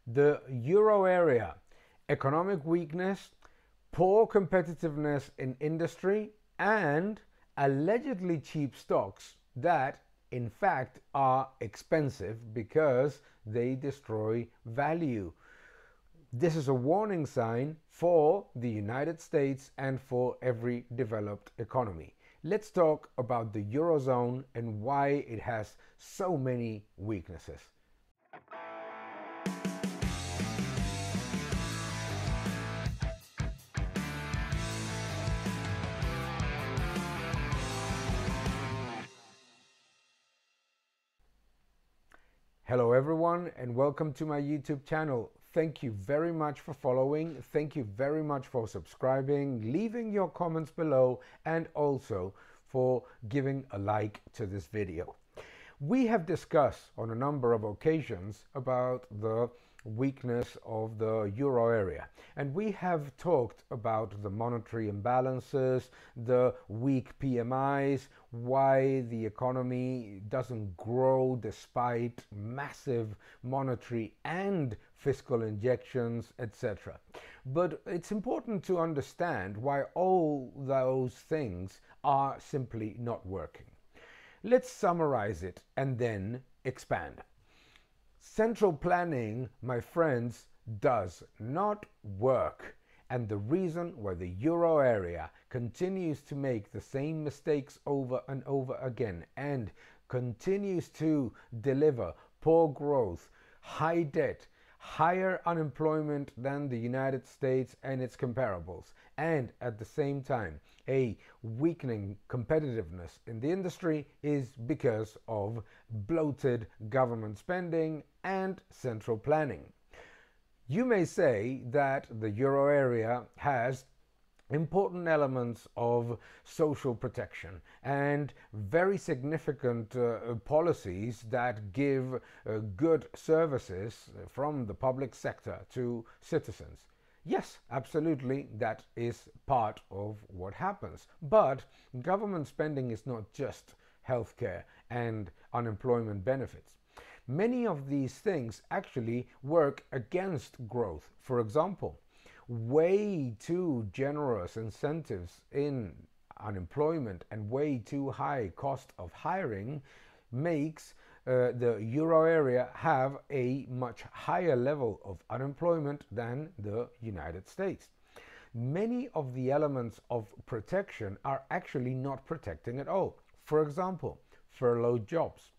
The euro area, economic weakness, poor competitiveness in industry, and allegedly cheap stocks that in fact are expensive because they destroy value. This is a warning sign for the United States and for every developed economy. Let's talk about the Eurozone and why it has so many weaknesses. Hello everyone and welcome to my YouTube channel. Thank you very much for following. Thank you very much for subscribing, leaving your comments below, and also for giving a like to this video. We have discussed on a number of occasions about the weakness of the euro area, and we have talked about the monetary imbalances, the weak PMIs, why the economy doesn't grow despite massive monetary and fiscal injections, etc. But it's important to understand why all those things are simply not working. Let's summarize it and then expand. Central planning, my friends, does not work. And the reason why the euro area continues to make the same mistakes over and over again and continues to deliver poor growth, high debt, higher unemployment than the United States and its comparables, and at the same time a weakening competitiveness in the industry is because of bloated government spending and central planning. You may say that the euro area has important elements of social protection and very significant policies that give good services from the public sector to citizens. Yes, absolutely, that is part of what happens. But government spending is not just healthcare and unemployment benefits. Many of these things actually work against growth. For example, way too generous incentives in unemployment and way too high cost of hiring makes the euro area have a much higher level of unemployment than the United States. Many of the elements of protection are actually not protecting at all. For example, furloughed jobs.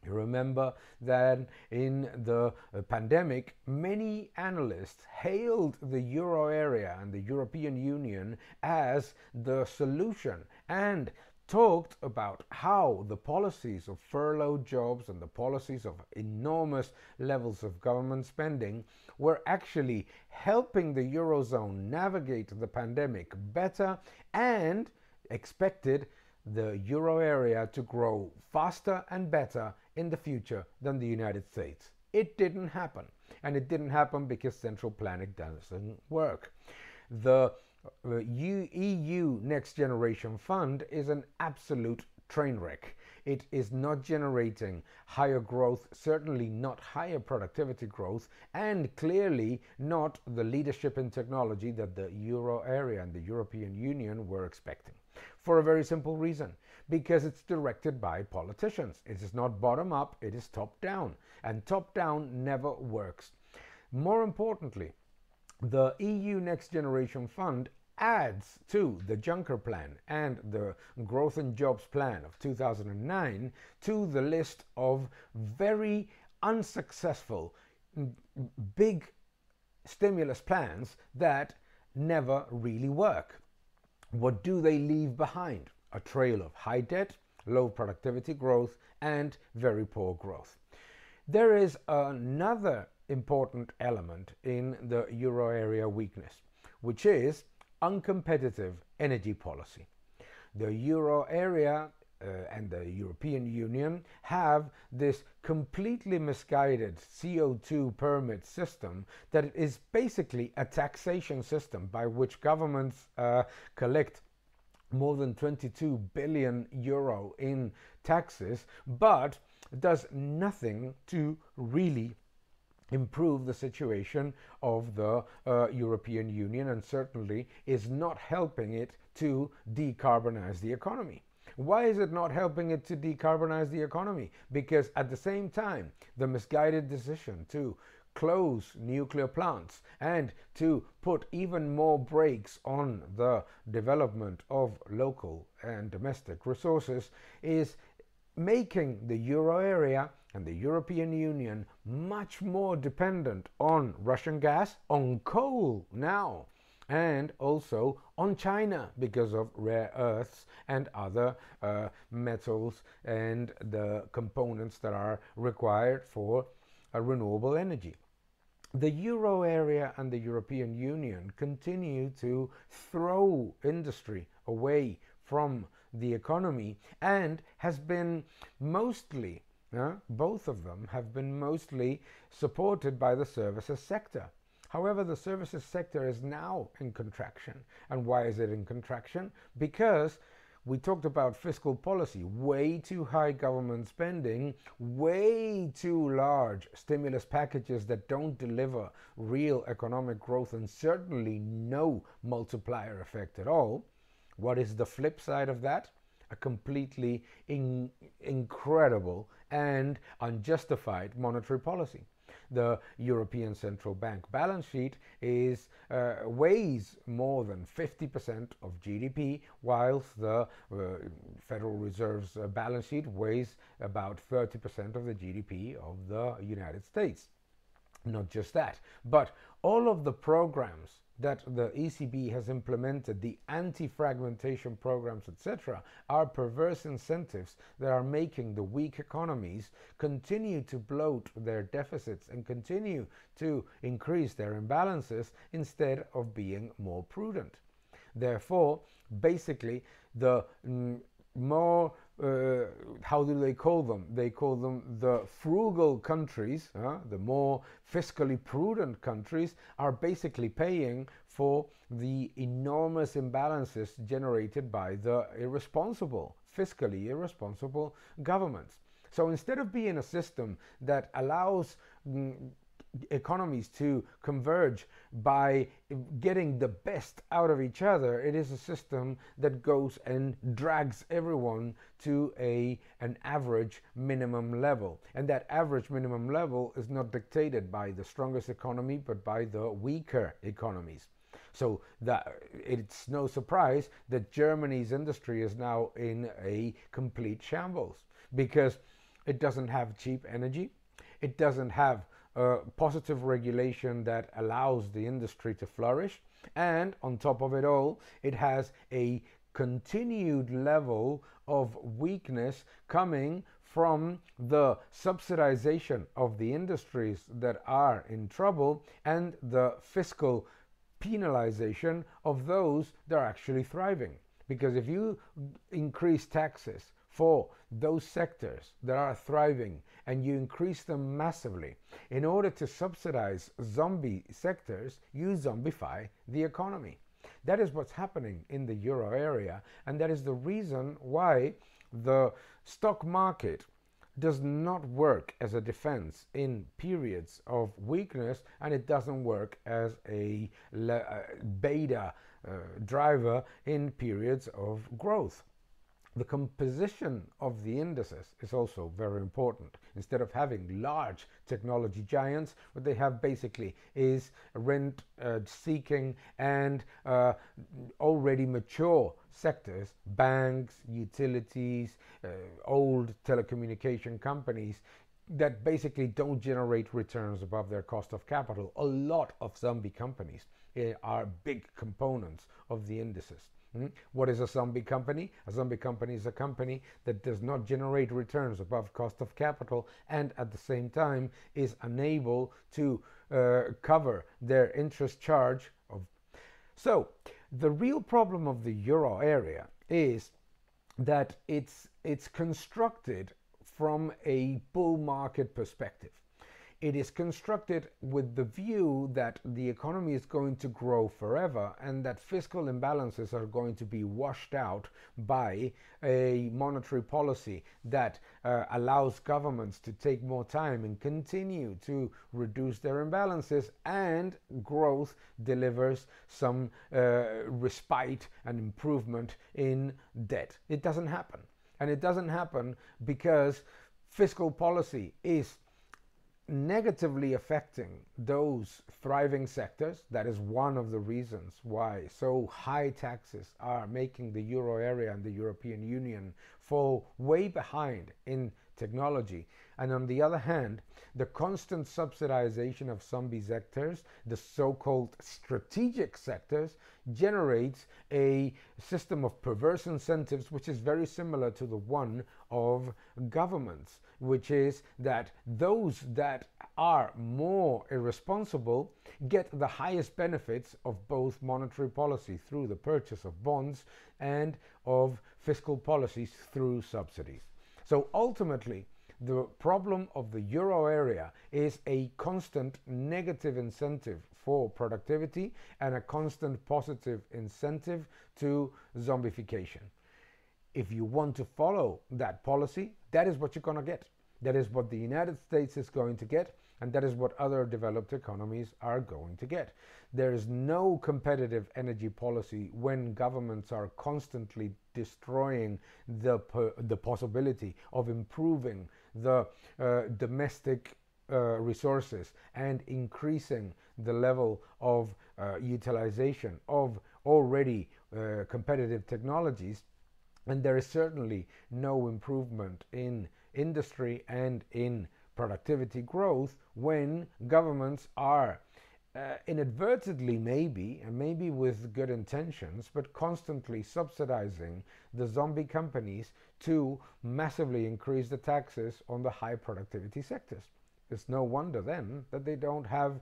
You remember that in the pandemic, many analysts hailed the euro area and the European Union as the solution and talked about how the policies of furloughed jobs and the policies of enormous levels of government spending were actually helping the Eurozone navigate the pandemic better and expected the euro area to grow faster and better in the future than the United States. It didn't happen. And it didn't happen because central planning doesn't work. The EU Next Generation Fund is an absolute train wreck. It is not generating higher growth, certainly not higher productivity growth, and clearly not the leadership in technology that the euro area and the European Union were expecting. For a very simple reason, because it's directed by politicians. It is not bottom up, it is top down, and top down never works. More importantly, the EU Next Generation Fund adds to the Juncker Plan and the Growth and Jobs Plan of 2009 to the list of very unsuccessful big stimulus plans that never really work. What do they leave behind? A trail of high debt, low productivity growth, and very poor growth. There is another important element in the euro area weakness, which is uncompetitive energy policy. The euro area and the European Union have this completely misguided CO2 permit system that is basically a taxation system by which governments collect more than 22 billion euro in taxes, but does nothing to really improve the situation of the European Union, and certainly is not helping it to decarbonize the economy. Why is it not helping it to decarbonize the economy? Because at the same time, the misguided decision to close nuclear plants and to put even more brakes on the development of local and domestic resources is making the euro area and the European Union much more dependent on Russian gas, on coal now, and also on China because of rare earths and other metals and the components that are required for renewable energy. The euro area and the European Union continue to throw industry away from the economy and has been mostly, both of them have been mostly supported by the services sector. However, the services sector is now in contraction. And why is it in contraction? Because we talked about fiscal policy, way too high government spending, way too large stimulus packages that don't deliver real economic growth, and certainly no multiplier effect at all. What is the flip side of that? A completely incredible and unjustified monetary policy. The European Central Bank balance sheet weighs more than 50% of GDP, whilst the Federal Reserve's balance sheet weighs about 30% of the GDP of the United States. Not just that, but all of the programs that the ECB has implemented, the anti-fragmentation programs, etc., are perverse incentives that are making the weak economies continue to bloat their deficits and continue to increase their imbalances instead of being more prudent. Therefore, basically, the more how do they call them? They call them the frugal countries, the more fiscally prudent countries, are basically paying for the enormous imbalances generated by the fiscally irresponsible governments. So instead of being a system that allows economies to converge by getting the best out of each other, it is a system that goes and drags everyone to an average minimum level. And that average minimum level is not dictated by the strongest economy, but by the weaker economies. So that it's no surprise that Germany's industry is now in a complete shambles, because it doesn't have cheap energy, it doesn't have positive regulation that allows the industry to flourish, and on top of it all, it has a continued level of weakness coming from the subsidization of the industries that are in trouble and the fiscal penalization of those that are actually thriving. Because if you increase taxes for those sectors that are thriving and you increase them massively, in order to subsidize zombie sectors, you zombify the economy. That is what's happening in the euro area, and that is the reason why the stock market does not work as a defense in periods of weakness, and it doesn't work as a beta driver in periods of growth. The composition of the indices is also very important. Instead of having large technology giants, what they have basically is rent seeking and already mature sectors, banks, utilities, old telecommunication companies that basically don't generate returns above their cost of capital. A lot of zombie companies are big components of the indices. What is a zombie company? A zombie company is a company that does not generate returns above cost of capital and at the same time is unable to cover their interest charge. So the real problem of the euro area is that it's constructed from a bull market perspective. it is constructed with the view that the economy is going to grow forever and that fiscal imbalances are going to be washed out by a monetary policy that allows governments to take more time and continue to reduce their imbalances, and growth delivers some respite and improvement in debt. It doesn't happen. And it doesn't happen because fiscal policy is negatively affecting those thriving sectors. That is one of the reasons why so high taxes are making the euro area and the European Union fall way behind in technology. And on the other hand, the constant subsidization of zombie sectors, the so-called strategic sectors, generates a system of perverse incentives which is very similar to the one of governments, which is that those that are more irresponsible get the highest benefits of both monetary policy through the purchase of bonds and of fiscal policies through subsidies. So ultimately, the problem of the euro area is a constant negative incentive for productivity and a constant positive incentive to zombification. If you want to follow that policy, that is what you're going to get. That is what the United States is going to get, and that is what other developed economies are going to get. There is no competitive energy policy when governments are constantly destroying the possibility of improving the domestic resources and increasing the level of utilization of already competitive technologies. And there is certainly no improvement in industry and in productivity growth when governments are inadvertently maybe with good intentions, but constantly subsidizing the zombie companies to massively increase the taxes on the high productivity sectors. It's no wonder then that they don't have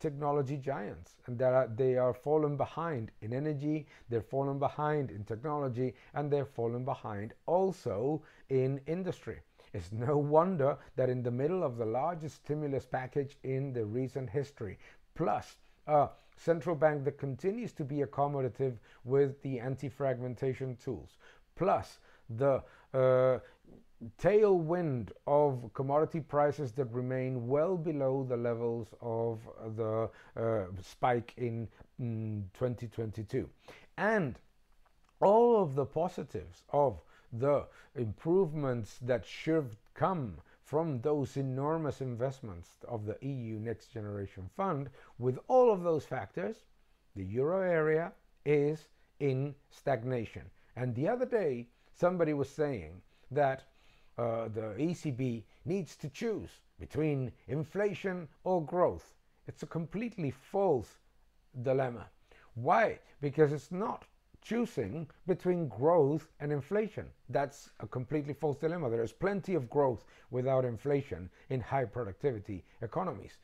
technology giants, and that they are fallen behind in energy, they're fallen behind in technology, and they're fallen behind also in industry. It's no wonder that in the middle of the largest stimulus package in the recent history, plus a central bank that continues to be accommodative with the anti-fragmentation tools, plus the tailwind of commodity prices that remain well below the levels of the spike in 2022, and all of the positives of the improvements that should come from those enormous investments of the EU Next Generation Fund. With all of those factors, the euro area is in stagnation. And the other day, somebody was saying that the ECB needs to choose between inflation or growth. It's a completely false dilemma. Why? Because it's not choosing between growth and inflation. That's a completely false dilemma. There is plenty of growth without inflation in high productivity economies.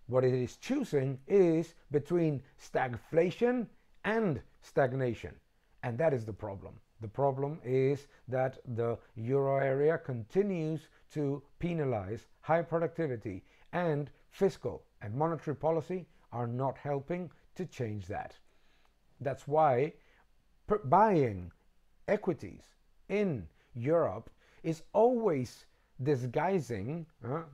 What it is choosing is between stagflation and stagnation. And that is the problem. The problem is that the euro area continues to penalize high productivity, and fiscal and monetary policy are not helping to change that. That's why buying equities in Europe is always disguising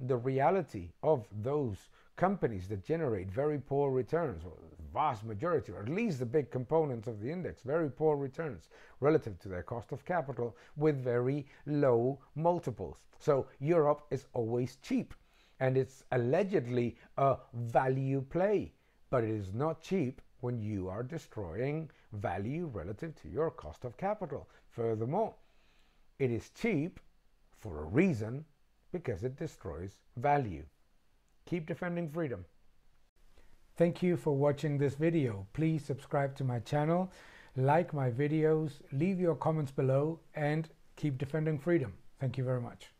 the reality of those companies that generate very poor returns, or the vast majority, or at least the big components of the index, very poor returns relative to their cost of capital with very low multiples. So Europe is always cheap, and it's allegedly a value play, but it is not cheap when you are destroying value relative to your cost of capital. Furthermore, it is cheap for a reason, because it destroys value. Keep defending freedom. Thank you for watching this video. Please subscribe to my channel, like my videos, leave your comments below, and keep defending freedom. Thank you very much.